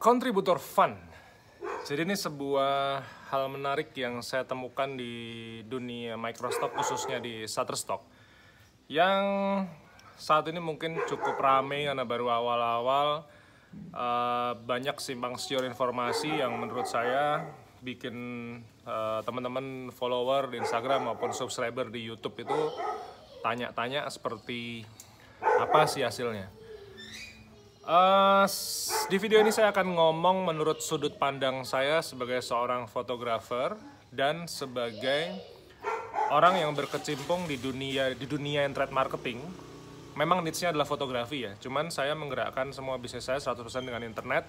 Kontributor fun. Jadi ini sebuah hal menarik yang saya temukan di dunia microstock, khususnya di Shutterstock, yang saat ini mungkin cukup rame karena baru awal-awal. Banyak simpang siur informasi yang menurut saya bikin teman-teman follower di Instagram maupun subscriber di YouTube itu tanya-tanya seperti apa sih hasilnya. Di video ini saya akan ngomong menurut sudut pandang saya sebagai seorang fotografer dan sebagai orang yang berkecimpung di dunia internet marketing. Memang niche-nya adalah fotografi ya, cuman saya menggerakkan semua bisnis saya 100% dengan internet.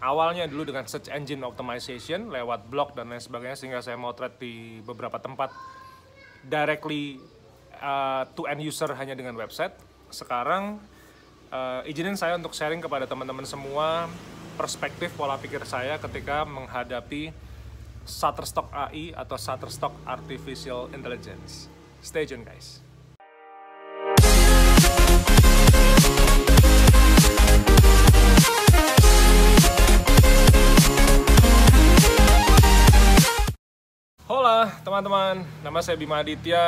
Awalnya dulu dengan search engine optimization lewat blog dan lain sebagainya, sehingga saya motret di beberapa tempat directly to end user hanya dengan website. Sekarang izinin saya untuk sharing kepada teman-teman semua perspektif pola pikir saya ketika menghadapi Shutterstock AI atau Shutterstock Artificial Intelligence. Stay tuned guys. Hola teman-teman, nama saya Bima Aditya.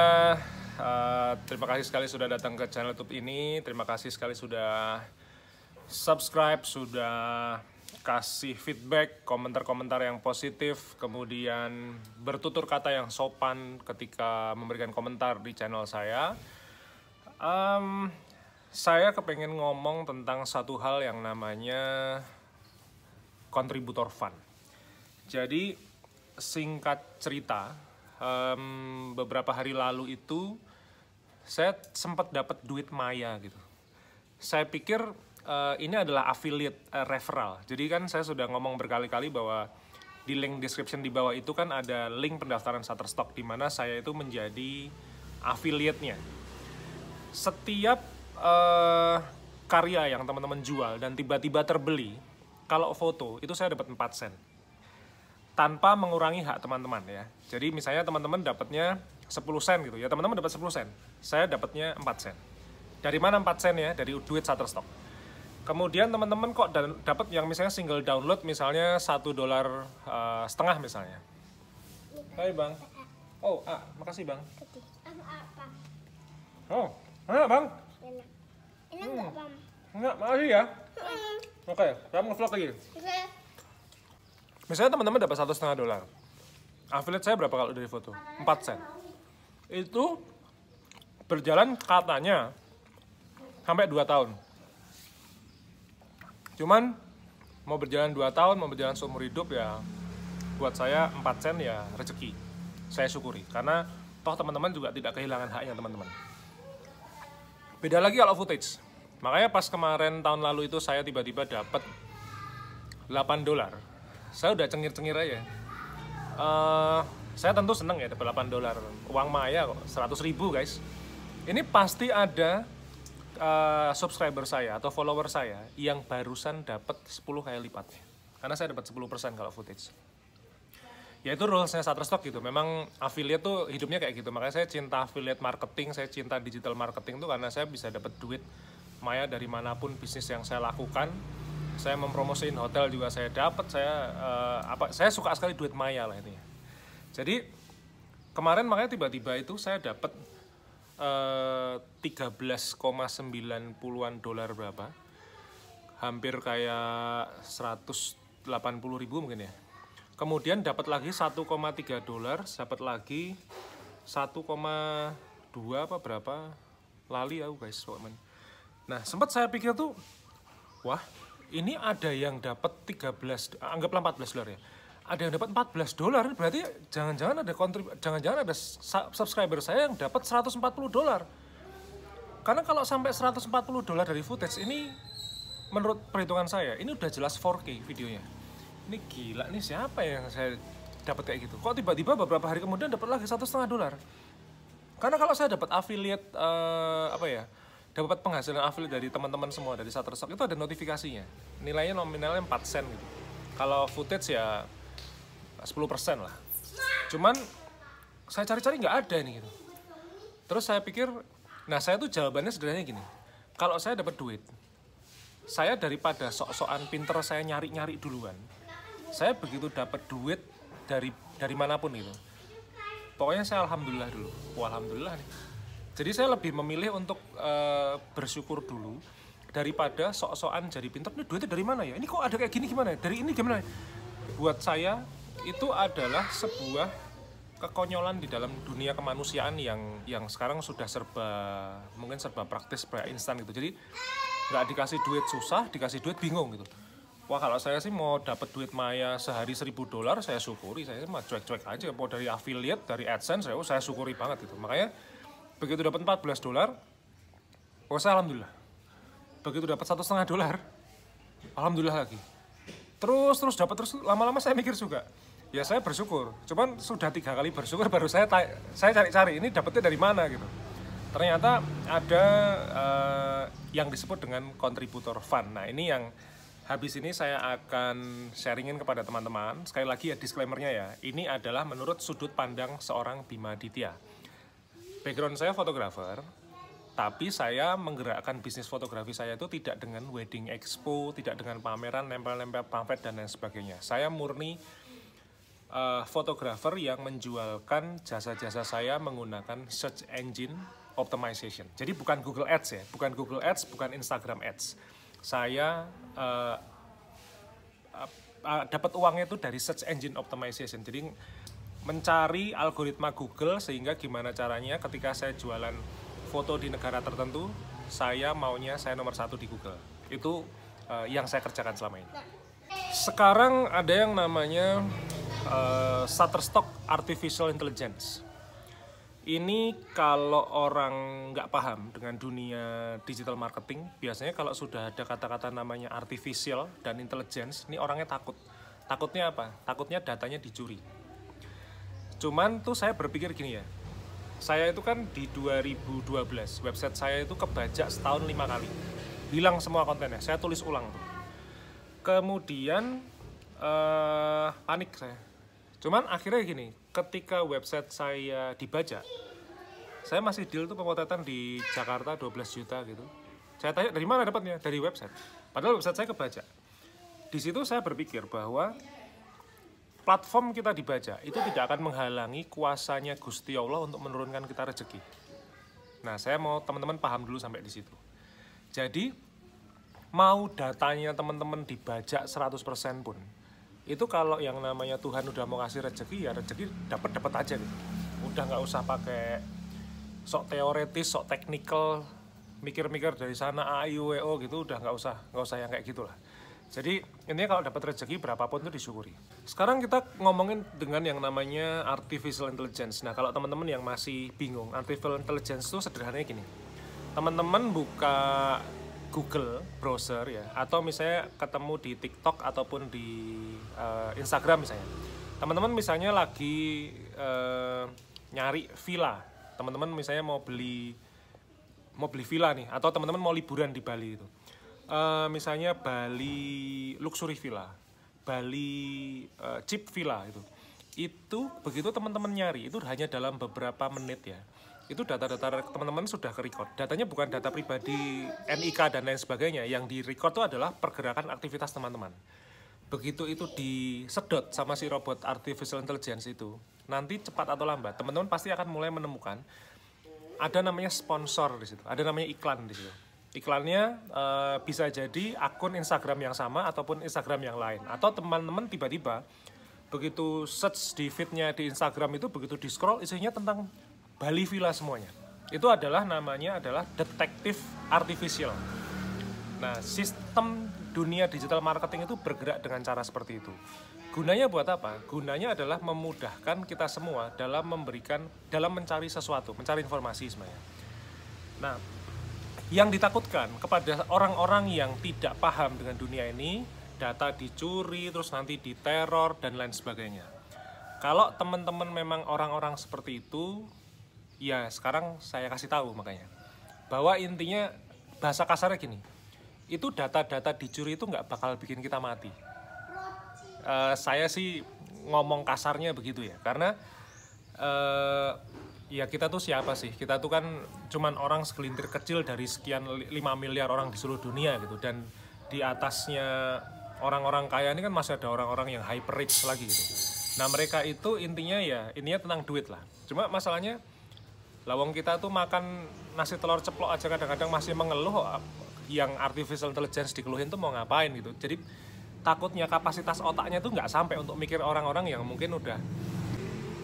Terima kasih sekali sudah datang ke channel YouTube ini. Terima kasih sekali sudah subscribe, sudah kasih feedback, komentar-komentar yang positif, kemudian bertutur kata yang sopan ketika memberikan komentar di channel saya. Saya kepengen ngomong tentang satu hal yang namanya kontributor fun. Jadi singkat cerita, beberapa hari lalu itu saya sempat dapat duit maya gitu. Saya pikir ini adalah affiliate referral. Jadi kan saya sudah ngomong berkali-kali bahwa di link description di bawah itu kan ada link pendaftaran Shutterstock di mana saya itu menjadi affiliate-nya. Setiap karya yang teman-teman jual dan tiba-tiba terbeli, kalau foto itu saya dapat 4 sen. Tanpa mengurangi hak teman-teman ya. Jadi misalnya teman-teman dapatnya 10 sen gitu ya, teman-teman dapat 10 sen. Saya dapatnya 4 sen. Dari mana 4 sen ya? Dari duit Shutterstock. Kemudian teman-teman kok dapat yang misalnya single download misalnya $1.5 misalnya. Hai Bang. Oh, makasih Bang. Oh, enak Bang. Enak enggak, Bang? Enggak, makasih ya. Oke, kamu nge-vlog lagi. Misalnya teman-teman dapat $1.5. Affiliate saya berapa kalau dari foto? 4 sen. Itu berjalan katanya sampai 2 tahun. Cuman mau berjalan 2 tahun, mau berjalan seumur hidup ya, buat saya 4 sen ya rezeki. Saya syukuri karena toh teman-teman juga tidak kehilangan haknya teman-teman. Beda lagi kalau footage. Makanya pas kemarin tahun lalu itu saya tiba-tiba dapat $8. Saya udah cengir-cengir aja. Saya tentu seneng ya dapat $8. Uang maya kok, 100.000 guys. Ini pasti ada subscriber saya atau follower saya yang barusan dapat 10 kali lipatnya. Karena saya dapat 10% kalau footage. Ya itu rules-nya Shutterstock gitu. Memang affiliate tuh hidupnya kayak gitu. Makanya saya cinta affiliate marketing, saya cinta digital marketing tuh karena saya bisa dapat duit maya dari manapun bisnis yang saya lakukan. Saya mempromosiin hotel juga saya dapat, saya suka sekali duit maya lah ini. Jadi kemarin makanya tiba-tiba itu saya dapat 13,90-an dolar berapa, hampir kayak 180.000 mungkin ya. Kemudian dapat lagi $1,3, dapat lagi 1,2 apa berapa, lali aku guys. Nah sempat saya pikir tuh, wah ini ada yang dapat 13, anggaplah $14 ya. Ada yang dapat $14, berarti jangan-jangan ada subscriber saya yang dapat $140. Karena kalau sampai $140 dari footage ini, menurut perhitungan saya, ini udah jelas 4K videonya. Ini gila nih, siapa yang saya dapat kayak gitu? Kok tiba-tiba beberapa hari kemudian dapat lagi $1,5? Karena kalau saya dapat affiliate dapat penghasilan affiliate dari teman-teman semua dari Shutterstock itu ada notifikasinya. Nilainya nominalnya 4 sen gitu. Kalau footage ya 10% lah. Cuman saya cari-cari nggak ada nih gitu. Terus saya pikir, nah saya tuh jawabannya sederhananya gini. Kalau saya dapat duit, saya daripada sok-sokan pinter saya nyari-nyari duluan, saya begitu dapat duit dari manapun itu, pokoknya saya alhamdulillah dulu. Wah, alhamdulillah nih. Jadi saya lebih memilih untuk bersyukur dulu daripada sok-sokan jadi pinter. Ini duitnya dari mana ya? Ini kok ada kayak gini gimana? Dari ini gimana? Buat saya itu adalah sebuah kekonyolan di dalam dunia kemanusiaan yang sekarang sudah mungkin serba praktis, serba instan gitu. Jadi nggak dikasih duit susah, dikasih duit bingung gitu. Wah, kalau saya sih mau dapat duit maya sehari $1.000, saya syukuri. Saya mah cuek-cuek aja. Mau dari affiliate, dari AdSense, saya syukuri banget gitu. Makanya begitu dapat $14, oh saya alhamdulillah. Begitu dapat $1,5, alhamdulillah lagi. Terus dapat terus, lama-lama saya mikir juga. Ya saya bersyukur. Cuman sudah 3 kali bersyukur baru saya cari-cari ini dapetnya dari mana gitu. Ternyata ada yang disebut dengan contributor fund. Nah, ini yang habis ini saya akan sharingin kepada teman-teman. Sekali lagi ya disclaimer-nya ya, ini adalah menurut sudut pandang seorang Bima Ditya. Background saya fotografer, tapi saya menggerakkan bisnis fotografi saya itu tidak dengan wedding expo, tidak dengan pameran, nempel-nempel pamflet dan lain sebagainya. Saya murni fotografer yang menjualkan jasa-jasa saya menggunakan search engine optimization. Jadi bukan Google Ads ya, bukan Google Ads, bukan Instagram Ads. Saya dapat uangnya itu dari search engine optimization. Jadi mencari algoritma Google sehingga gimana caranya ketika saya jualan foto di negara tertentu, saya maunya saya nomor 1 di Google. Itu yang saya kerjakan selama ini. Sekarang ada yang namanya Shutterstock Artificial Intelligence. Ini kalau orang nggak paham dengan dunia digital marketing, biasanya kalau sudah ada kata-kata namanya artificial dan intelligence, ini orangnya takut. Takutnya apa? Takutnya datanya dicuri. Cuman tuh saya berpikir gini ya, saya itu kan di 2012, website saya itu kebajak setahun 5 kali. Hilang semua kontennya, saya tulis ulang tuh. Kemudian panik saya. Cuman akhirnya gini, ketika website saya dibajak, saya masih deal tuh pemotretan di Jakarta 12 juta gitu. Saya tanya dari mana dapatnya? Dari website. Padahal website saya kebajak. Di situ saya berpikir bahwa platform kita dibajak itu tidak akan menghalangi kuasanya Gusti Allah untuk menurunkan kita rezeki. Nah, saya mau teman-teman paham dulu sampai di situ. Jadi, mau datanya teman-teman dibajak 100% pun, itu kalau yang namanya Tuhan udah mau ngasih rezeki, ya rezeki dapat aja gitu. Udah nggak usah pakai sok teoretis, sok teknikal, mikir-mikir dari sana A, I, U, E, O gitu, udah nggak usah yang kayak gitulah. Jadi intinya kalau dapat rezeki berapapun itu disyukuri. Sekarang kita ngomongin dengan yang namanya artificial intelligence. Nah, kalau teman-teman yang masih bingung, artificial intelligence itu sederhananya gini. Teman-teman buka Google browser ya, atau misalnya ketemu di TikTok ataupun di Instagram misalnya. Teman-teman misalnya lagi nyari villa. Teman-teman misalnya mau beli villa nih, atau teman-teman mau liburan di Bali itu. Misalnya Bali luxury villa, Bali cheap villa itu begitu teman-teman nyari itu hanya dalam beberapa menit ya, itu data-data teman-teman sudah ke-record. Datanya bukan data pribadi NIK dan lain sebagainya, yang di-record itu adalah pergerakan aktivitas teman-teman. Begitu itu disedot sama si robot artificial intelligence itu, nanti cepat atau lambat teman-teman pasti akan mulai menemukan ada namanya sponsor di situ, ada namanya iklan di situ. Iklannya bisa jadi akun Instagram yang sama ataupun Instagram yang lain. Atau teman-teman tiba-tiba begitu search di feed-nya di Instagram itu, begitu di-scroll isinya tentang Bali Villa semuanya. Itu namanya adalah detektif artificial. Nah, sistem dunia digital marketing itu bergerak dengan cara seperti itu. Gunanya buat apa? Gunanya adalah memudahkan kita semua dalam mencari sesuatu, mencari informasi sebenarnya. Nah, yang ditakutkan kepada orang-orang yang tidak paham dengan dunia ini, data dicuri, terus nanti diteror, dan lain sebagainya. Kalau teman-teman memang orang-orang seperti itu, ya sekarang saya kasih tahu makanya. Bahwa intinya, bahasa kasarnya gini, itu data-data dicuri itu nggak bakal bikin kita mati. Saya sih ngomong kasarnya begitu ya, karena ya kita tuh siapa sih? Kita tuh kan cuman orang segelintir kecil dari sekian 5 miliar orang di seluruh dunia gitu. Dan di atasnya orang-orang kaya ini kan masih ada orang-orang yang hyper rich lagi gitu. Nah mereka itu intinya tentang duit lah. Cuma masalahnya lawang kita tuh makan nasi telur ceplok aja kadang-kadang masih mengeluh, yang artificial intelligence dikeluhin tuh mau ngapain gitu. Jadi takutnya kapasitas otaknya tuh nggak sampai untuk mikir orang-orang yang mungkin udah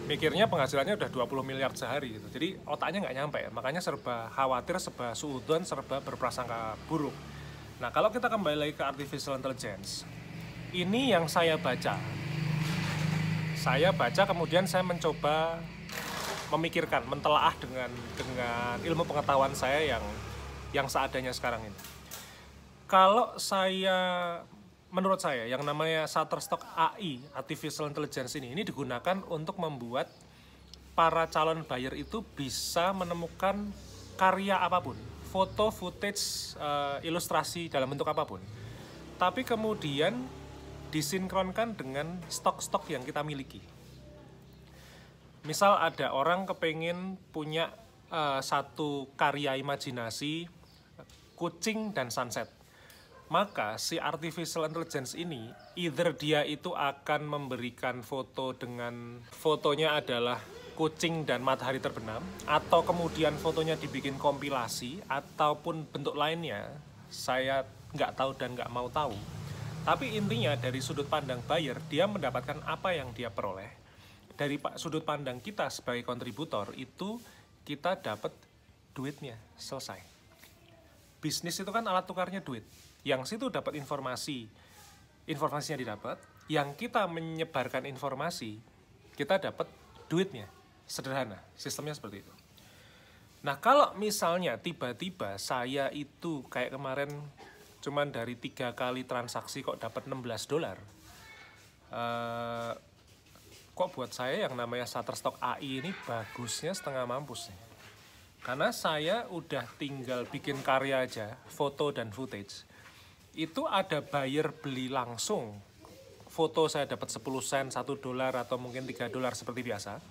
mikirnya penghasilannya udah 20 miliar sehari gitu. Jadi otaknya nggak nyampe, makanya serba khawatir, serba suudzon, serba berprasangka buruk. Nah kalau kita kembali lagi ke artificial intelligence, ini yang saya baca kemudian saya mencoba memikirkan, mentelaah dengan ilmu pengetahuan saya yang seadanya sekarang ini. Kalau menurut saya yang namanya Shutterstock AI, artificial intelligence ini digunakan untuk membuat para calon buyer itu bisa menemukan karya apapun, foto, footage, ilustrasi dalam bentuk apapun, tapi kemudian disinkronkan dengan stok-stok yang kita miliki. Misal ada orang kepengen punya satu karya imajinasi kucing dan sunset, maka si artificial intelligence ini either dia itu akan memberikan foto dengan fotonya adalah kucing dan matahari terbenam, atau kemudian fotonya dibikin kompilasi, ataupun bentuk lainnya saya nggak tahu dan nggak mau tahu. Tapi intinya dari sudut pandang buyer, dia mendapatkan apa yang dia peroleh. Dari sudut pandang kita sebagai kontributor, itu kita dapat duitnya, selesai. Bisnis itu kan alat tukarnya duit. Yang situ dapat informasinya didapat, yang kita menyebarkan informasi, kita dapat duitnya. Sederhana, sistemnya seperti itu. Nah kalau misalnya tiba-tiba saya itu kayak kemarin cuman dari 3 kali transaksi kok dapat $16, kok buat saya yang namanya Shutterstock AI ini bagusnya setengah mampus nih. Karena saya udah tinggal bikin karya aja, foto dan footage, itu ada buyer beli langsung. Foto saya dapat 10 sen, $1 atau mungkin $3 seperti biasa.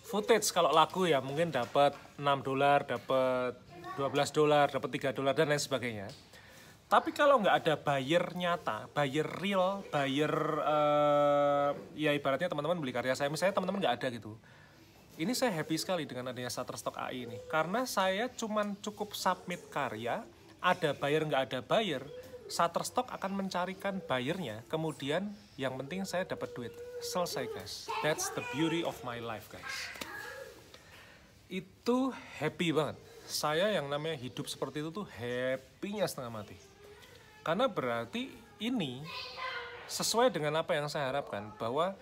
Footage kalau lagu ya mungkin dapat $6, dapat $12, dapat $3 dan lain sebagainya. Tapi kalau nggak ada buyer nyata, buyer real, buyer ya ibaratnya teman-teman beli karya saya, misalnya teman-teman nggak ada gitu. Ini saya happy sekali dengan adanya Shutterstock AI ini, karena saya cuman cukup submit karya, ada buyer nggak ada buyer, Shutterstock akan mencarikan buyernya, kemudian yang penting saya dapat duit. Selesai guys. That's the beauty of my life guys. Itu happy banget. Saya yang namanya hidup seperti itu tuh happy-nya setengah mati. Karena berarti ini sesuai dengan apa yang saya harapkan, bahwa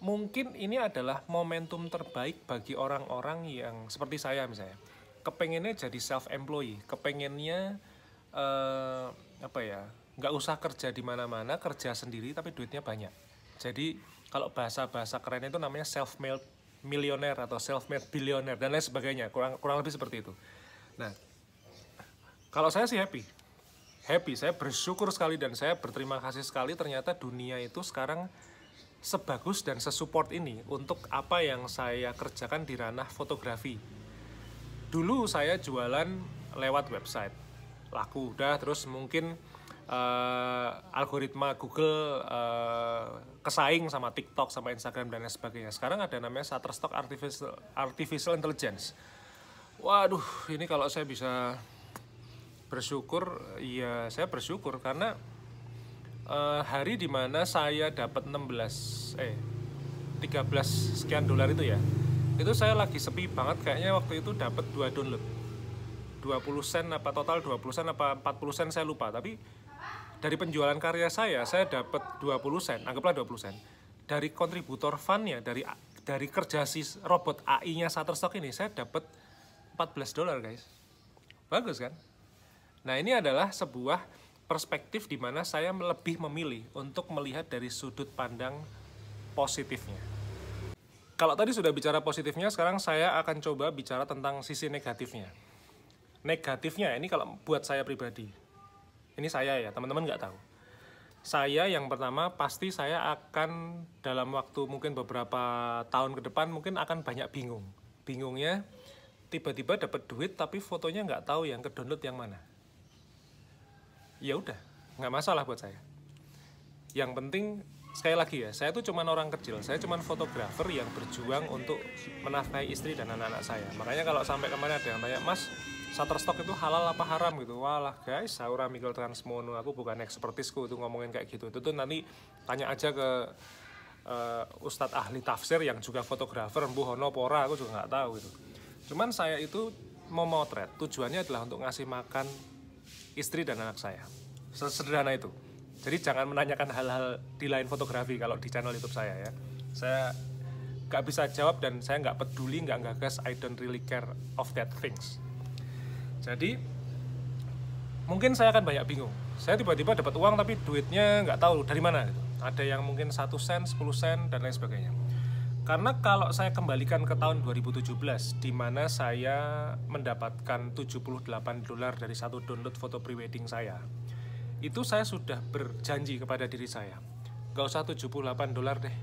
mungkin ini adalah momentum terbaik bagi orang-orang yang seperti saya misalnya. Kepengennya jadi self-employed, kepengennya nggak usah kerja di mana-mana, kerja sendiri tapi duitnya banyak. Jadi kalau bahasa keren itu namanya self-made millionaire atau self-made billionaire dan lain sebagainya, kurang lebih seperti itu. Nah, kalau saya sih happy, saya bersyukur sekali dan saya berterima kasih sekali, ternyata dunia itu sekarang sebagus dan sesupport ini untuk apa yang saya kerjakan di ranah fotografi. Dulu saya jualan lewat website, laku udah, terus mungkin algoritma Google kesaing sama TikTok, sama Instagram dan lain sebagainya. Sekarang ada namanya Shutterstock Artificial Intelligence. Waduh, ini kalau saya bisa bersyukur, ya saya bersyukur karena hari dimana saya dapat 13 sekian dolar itu ya, itu saya lagi sepi banget kayaknya. Waktu itu dapat 2 download 20 sen apa total 20 sen apa 40 sen saya lupa, tapi dari penjualan karya saya dapat 20 sen, anggaplah 20 sen. Dari kontributor fundnya, dari kerja si robot AI-nya Shutterstock ini, saya dapat $14 guys. Bagus kan? Nah ini adalah sebuah perspektif di mana saya lebih memilih untuk melihat dari sudut pandang positifnya. Kalau tadi sudah bicara positifnya, sekarang saya akan coba bicara tentang sisi negatifnya. Negatifnya ini kalau buat saya pribadi, ini saya ya, teman-teman nggak tahu. Saya yang pertama pasti saya akan dalam waktu mungkin beberapa tahun ke depan mungkin akan banyak bingung. Bingungnya tiba-tiba dapat duit tapi fotonya nggak tahu yang ke download yang mana. ya udah, nggak masalah buat saya. Yang penting sekali lagi ya, saya tuh cuman orang kecil, saya cuman fotografer yang berjuang untuk menafkahi istri dan anak-anak saya. Makanya kalau sampai kemarin ada yang tanya, Mas, Shutterstock itu halal apa haram gitu? Walah guys, saya ora mikir transmono, aku bukan ekspertisku itu ngomongin kayak gitu. Itu tuh nanti tanya aja ke Ustadz ahli tafsir yang juga fotografer, mbuh ono pora, aku juga nggak tahu gitu. Cuman saya itu mau motret, tujuannya adalah untuk ngasih makan istri dan anak saya. Sesederhana itu. Jadi jangan menanyakan hal-hal di lain fotografi kalau di channel YouTube saya ya. Saya nggak bisa jawab dan saya nggak peduli, nggak gagas. I don't really care of that things. Jadi mungkin saya akan banyak bingung. Saya tiba-tiba dapat uang tapi duitnya nggak tahu dari mana gitu. Ada yang mungkin 1 sen, 10 sen dan lain sebagainya. Karena kalau saya kembalikan ke tahun 2017 di mana saya mendapatkan $78 dari satu download foto prewedding saya. Itu saya sudah berjanji kepada diri saya, gak usah $78 deh,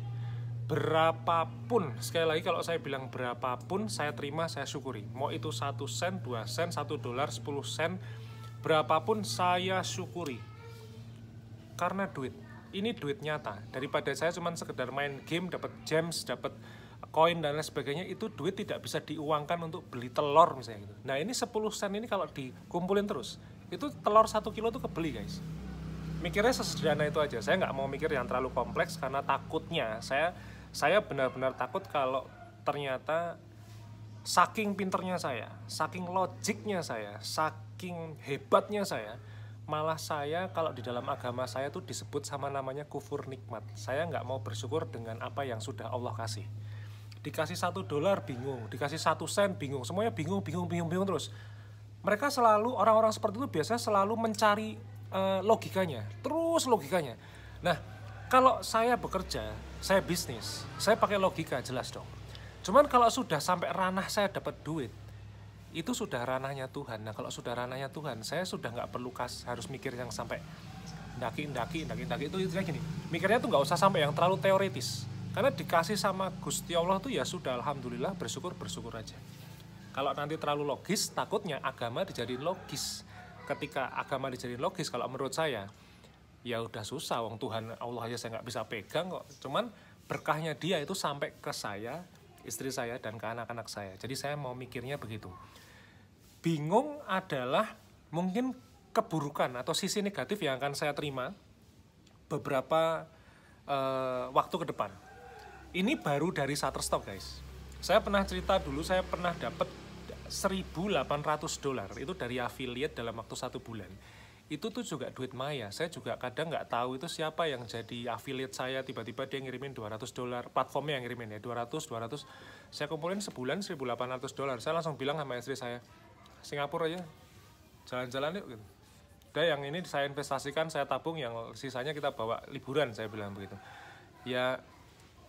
berapapun, sekali lagi kalau saya bilang berapapun saya terima, saya syukuri. Mau itu 1 sen, 2 sen, $1, 10 sen, berapapun saya syukuri. Karena ini duit nyata. Daripada saya cuma sekedar main game, dapat gems, dapat koin dan lain sebagainya, itu duit tidak bisa diuangkan untuk beli telur misalnya gitu. Nah ini 10 sen ini kalau dikumpulin terus, itu telur 1 kilo tuh kebeli guys. Mikirnya sesederhana itu aja. Saya nggak mau mikir yang terlalu kompleks karena takutnya saya benar-benar takut kalau ternyata saking pinternya saya, saking logiknya saya, saking hebatnya saya, malah saya kalau di dalam agama saya tuh disebut sama namanya kufur nikmat. Saya nggak mau bersyukur dengan apa yang sudah Allah kasih. Dikasih $1 bingung, dikasih 1 sen bingung, semuanya bingung terus. Mereka selalu, orang-orang seperti itu biasanya selalu mencari logikanya, terus logikanya. Nah, kalau saya bekerja, saya bisnis, saya pakai logika jelas dong. Cuman kalau sudah sampai ranah saya dapat duit, itu sudah ranahnya Tuhan. Nah, kalau sudah ranahnya Tuhan, saya sudah nggak perlu harus mikir yang sampai daki itu kayak gini. Mikirnya tuh nggak usah sampai yang terlalu teoritis. Karena dikasih sama Gusti Allah tuh ya sudah, alhamdulillah, bersyukur aja. Kalau nanti terlalu logis, takutnya agama dijadiin logis. Ketika agama dijadiin logis, kalau menurut saya, ya udah susah. Wong Tuhan Allah aja saya nggak bisa pegang kok. Cuman berkahnya dia itu sampai ke saya, istri saya, dan ke anak-anak saya. Jadi saya mau mikirnya begitu. Bingung adalah mungkin keburukan atau sisi negatif yang akan saya terima beberapa waktu ke depan. Ini baru dari Shutterstock guys. Saya pernah cerita dulu, saya pernah dapat $1.800 itu dari affiliate dalam waktu 1 bulan. Itu tuh juga duit maya. Saya juga kadang nggak tahu itu siapa yang jadi affiliate saya, tiba-tiba dia ngirimin $200, platformnya yang ngirimin ya 200. Saya kumpulin sebulan $1.800. Saya langsung bilang sama istri saya, Singapura aja, jalan-jalan yuk gitu. Udah yang ini saya investasikan, saya tabung, yang sisanya kita bawa liburan, saya bilang begitu. Ya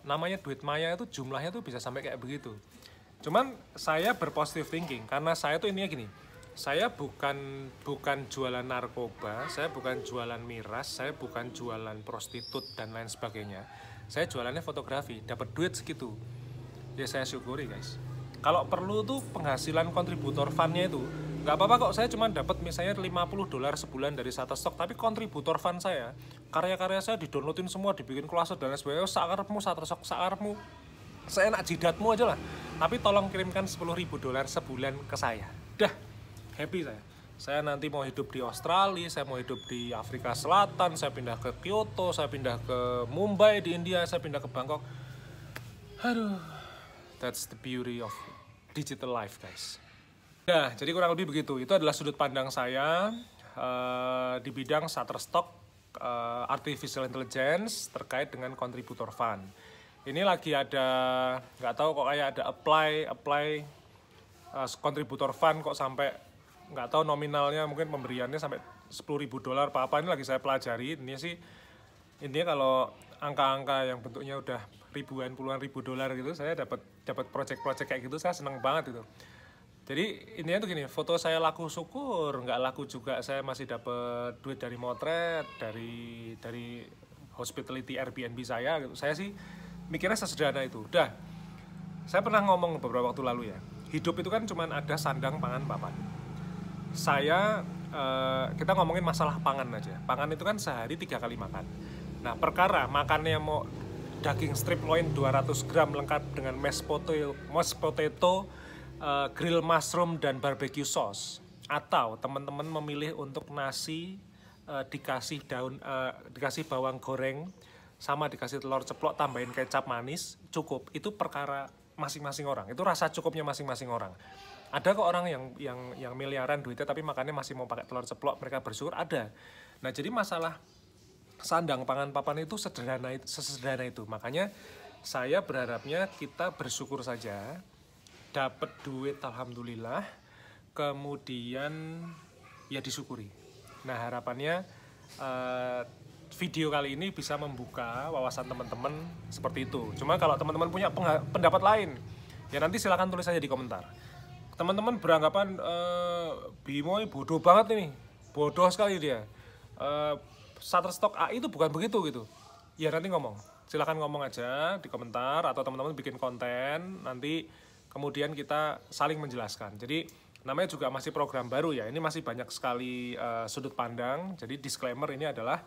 namanya duit maya itu jumlahnya tuh bisa sampai kayak begitu. Cuman saya berpositive thinking karena saya tuh ininya gini, saya bukan jualan narkoba, saya bukan jualan miras, saya bukan jualan prostitut dan lain sebagainya. Saya jualannya fotografi, dapat duit segitu. Ya saya syukuri guys. Kalau perlu tuh penghasilan kontributor fund-nya itu nggak apa-apa kok, saya cuma dapat misalnya $50 sebulan dari Shutterstock, tapi kontributor fund saya, karya-karya saya didownloadin semua, dibikin kolase dan lain sebagainya, sakarepmu Shutterstock, sakarepmu, seenak jidatmu aja lah, tapi tolong kirimkan $10.000 sebulan ke saya. Dah, happy saya. Saya nanti mau hidup di Australia, saya mau hidup di Afrika Selatan, saya pindah ke Kyoto, saya pindah ke Mumbai di India, saya pindah ke Bangkok. Aduh, that's the beauty of digital life guys. Ya, jadi kurang lebih begitu. Itu adalah sudut pandang saya di bidang Shutterstock Artificial Intelligence terkait dengan kontributor fund. Ini lagi ada, nggak tahu kok kayak ada apply kontributor fund kok sampai nggak tahu nominalnya, mungkin pemberiannya sampai $10.000 apa ini lagi saya pelajari. Ini sih intinya kalau angka-angka yang bentuknya udah ribuan puluhan ribu dolar gitu, saya dapat project kayak gitu, saya seneng banget gitu. Jadi intinya tuh gini, foto saya laku syukur, nggak laku juga saya masih dapat duit dari motret, dari hospitality Airbnb saya gitu. Saya sih mikirnya sesederhana itu. Udah, saya pernah ngomong beberapa waktu lalu ya, hidup itu kan cuma ada sandang, pangan, papan. Saya kita ngomongin masalah pangan aja. Pangan itu kan sehari 3 kali makan. Nah, perkara makannya mau daging strip loin 200 gram lengkap dengan mashed potato, grill mushroom dan barbecue sauce, atau teman-teman memilih untuk nasi dikasih bawang goreng sama dikasih telur ceplok tambahin kecap manis, cukup. Itu perkara masing-masing orang. Itu rasa cukupnya masing-masing orang. Ada kok orang yang miliaran duitnya tapi makannya masih mau pakai telur ceplok, mereka bersyukur, ada. Nah, jadi masalah sandang pangan papan itu sesederhana itu. Makanya saya berharapnya kita bersyukur saja, dapat duit alhamdulillah, kemudian ya disyukuri. Nah, harapannya video kali ini bisa membuka wawasan teman-teman seperti itu. Cuma kalau teman-teman punya pendapat lain, ya nanti silakan tulis saja di komentar. Teman-teman beranggapan Bimo bodoh banget ini, bodoh sekali dia. Shutterstock AI itu bukan begitu gitu. Ya nanti silakan ngomong aja di komentar, atau teman-teman bikin konten, nanti kemudian kita saling menjelaskan. Jadi namanya juga masih program baru ya, ini masih banyak sekali sudut pandang. Jadi disclaimer, ini adalah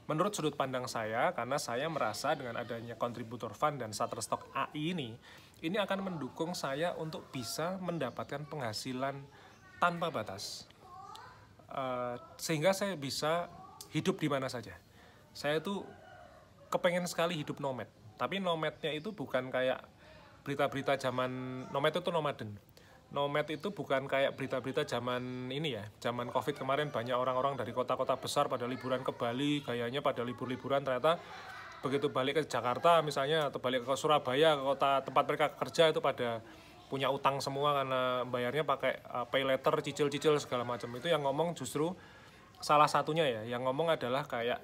menurut sudut pandang saya, karena saya merasa dengan adanya Contributor Fund dan Shutterstock AI ini akan mendukung saya untuk bisa mendapatkan penghasilan tanpa batas, sehingga saya bisa hidup di mana saja. Saya tuh kepengen sekali hidup nomad, tapi nomadnya itu bukan kayak berita-berita zaman nomad itu nomaden. Nomad itu bukan kayak berita-berita zaman ini ya, zaman Covid kemarin banyak orang-orang dari kota-kota besar pada liburan ke Bali, gayanya pada libur-liburan, ternyata begitu balik ke Jakarta misalnya, atau balik ke Surabaya, ke kota tempat mereka kerja, itu pada punya utang semua karena bayarnya pakai pay letter, cicil-cicil segala macam. Itu yang ngomong justru salah satunya ya, yang ngomong adalah kayak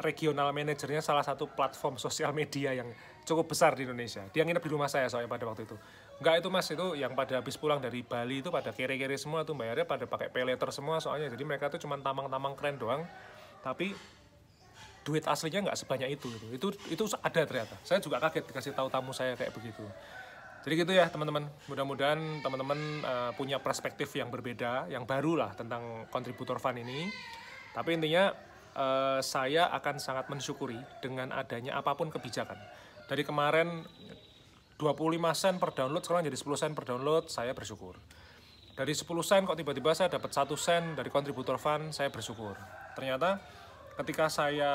regional manajernya salah satu platform sosial media yang cukup besar di Indonesia. Dia nginep di rumah saya soalnya pada waktu itu. Enggak, itu mas, itu yang pada habis pulang dari Bali itu pada kere-kere semua tuh, bayarnya pada pakai pay letter semua soalnya. Jadi mereka tuh cuma tamang-tamang keren doang, tapi duit aslinya nggak sebanyak itu. Itu ada ternyata. Saya juga kaget dikasih tahu tamu saya kayak begitu. Jadi gitu ya teman-teman. Mudah-mudahan teman-teman punya perspektif yang berbeda, yang baru lah tentang Contributor Fund ini. Tapi intinya saya akan sangat mensyukuri dengan adanya apapun kebijakan. Dari kemarin 25 sen per download, sekarang jadi 10 sen per download, saya bersyukur. Dari 10 sen kok tiba-tiba saya dapat 1 sen dari Contributor Fund, saya bersyukur. Ternyata ketika saya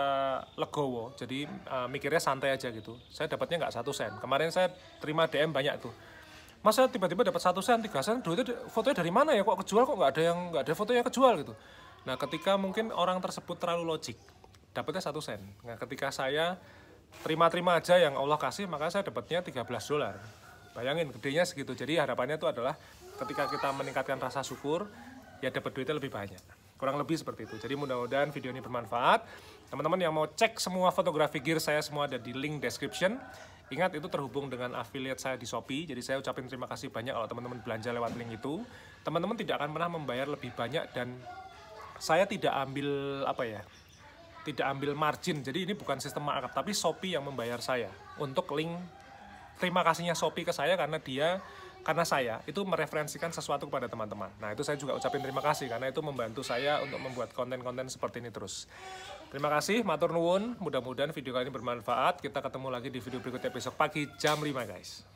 legowo, jadi mikirnya santai aja gitu, saya dapatnya nggak 1 sen. Kemarin saya terima DM banyak tuh, mas saya tiba-tiba dapat 1 sen, 3 sen, duitnya fotonya dari mana ya, kok kejual, kok nggak ada fotonya kejual gitu. Nah, ketika mungkin orang tersebut terlalu logik, dapatnya 1 sen. Nah, ketika saya terima-terima aja yang Allah kasih, maka saya dapatnya $13. Bayangin, gedenya segitu. Jadi harapannya itu adalah ketika kita meningkatkan rasa syukur, ya dapat duitnya lebih banyak. Kurang lebih seperti itu. Jadi mudah-mudahan video ini bermanfaat. Teman-teman yang mau cek semua fotografi gear saya, semua ada di link description. Ingat, itu terhubung dengan affiliate saya di Shopee. Jadi saya ucapin terima kasih banyak kalau teman-teman belanja lewat link itu. Teman-teman tidak akan pernah membayar lebih banyak, dan saya tidak ambil tidak ambil margin. Jadi ini bukan sistem markup, tapi Shopee yang membayar saya untuk link. Terima kasihnya Shopee ke saya karena saya itu mereferensikan sesuatu kepada teman-teman. Nah, itu saya juga ucapin terima kasih karena itu membantu saya untuk membuat konten-konten seperti ini terus. Terima kasih, matur nuwun. Mudah-mudahan video kali ini bermanfaat. Kita ketemu lagi di video berikutnya besok pagi jam 5 guys.